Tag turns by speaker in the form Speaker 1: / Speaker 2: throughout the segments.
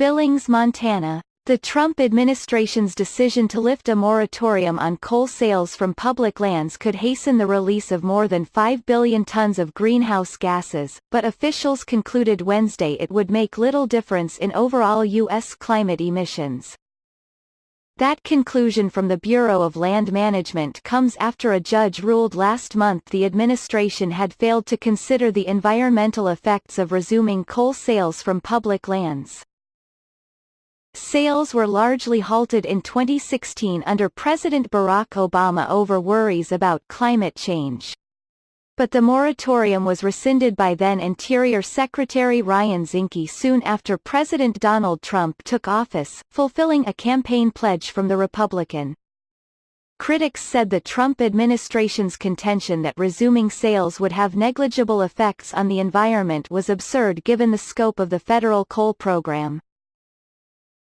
Speaker 1: Billings, Montana. The Trump administration's decision to lift a moratorium on coal sales from public lands could hasten the release of more than 5 billion tons of greenhouse gases, but officials concluded Wednesday it would make little difference in overall U.S. climate emissions. That conclusion from the Bureau of Land Management comes after a judge ruled last month the administration had failed to consider the environmental effects of resuming coal sales from public lands. Sales were largely halted in 2016 under President Barack Obama over worries about climate change. But the moratorium was rescinded by then Interior Secretary Ryan Zinke soon after President Donald Trump took office, fulfilling a campaign pledge from the Republican. Critics said the Trump administration's contention that resuming sales would have negligible effects on the environment was absurd given the scope of the federal coal program.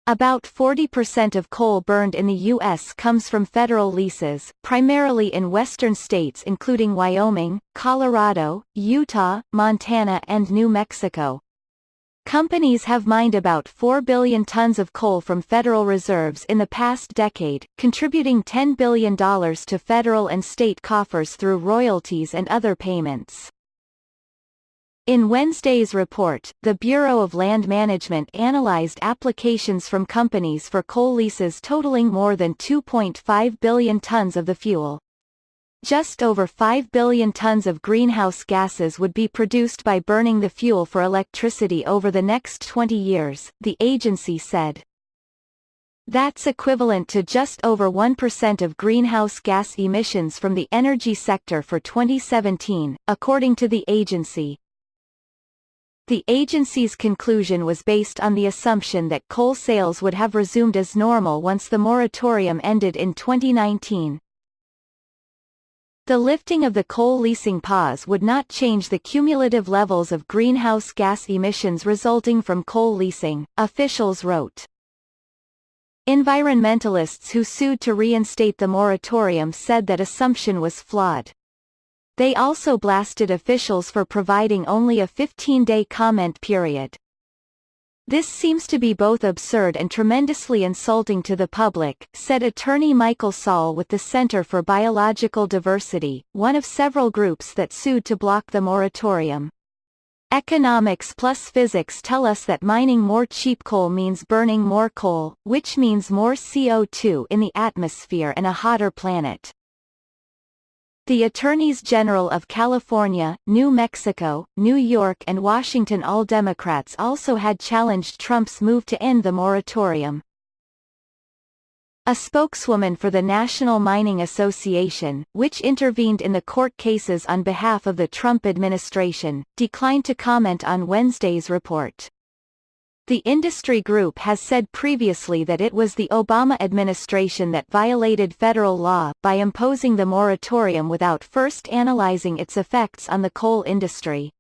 Speaker 1: About 40% of coal burned in the U.S. comes from federal leases, primarily in western states including Wyoming, Colorado, Utah, Montana and New Mexico. Companies have mined about 4 billion tons of coal from federal reserves in the past decade, contributing $10 billion to federal and state coffers through royalties and other payments. In Wednesday's report, the Bureau of Land Management analyzed applications from companies for coal leases totaling more than 2.5 billion tons of the fuel. Just over 5 billion tons of greenhouse gases would be produced by burning the fuel for electricity over the next 20 years, the agency said. That's equivalent to just over 1% of greenhouse gas emissions from the energy sector for 2017, according to the agency. The agency's conclusion was based on the assumption that coal sales would have resumed as normal once the moratorium ended in 2019. The lifting of the coal leasing pause would not change the cumulative levels of greenhouse gas emissions resulting from coal leasing, officials wrote. Environmentalists who sued to reinstate the moratorium said that assumption was flawed. They also blasted officials for providing only a 15-day comment period. This seems to be both absurd and tremendously insulting to the public, said attorney Michael Saul with the Center for Biological Diversity, one of several groups that sued to block the moratorium. Economics plus physics tell us that mining more cheap coal means burning more coal, which means more CO2 in the atmosphere and a hotter planet. The Attorneys General of California, New Mexico, New York and Washington, all Democrats, also had challenged Trump's move to end the moratorium. A spokeswoman for the National Mining Association, which intervened in the court cases on behalf of the Trump administration, declined to comment on Wednesday's report. The industry group has said previously that it was the Obama administration that violated federal law by imposing the moratorium without first analyzing its effects on the coal industry.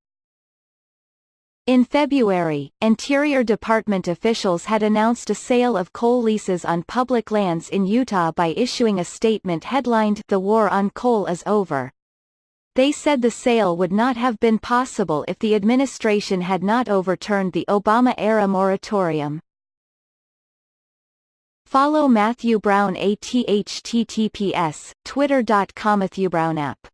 Speaker 1: In February, Interior Department officials had announced a sale of coal leases on public lands in Utah by issuing a statement headlined "The War on Coal is Over." They said the sale would not have been possible if the administration had not overturned the Obama-era moratorium. Follow Matthew Brown @https://twitter.com Matthew Brown app.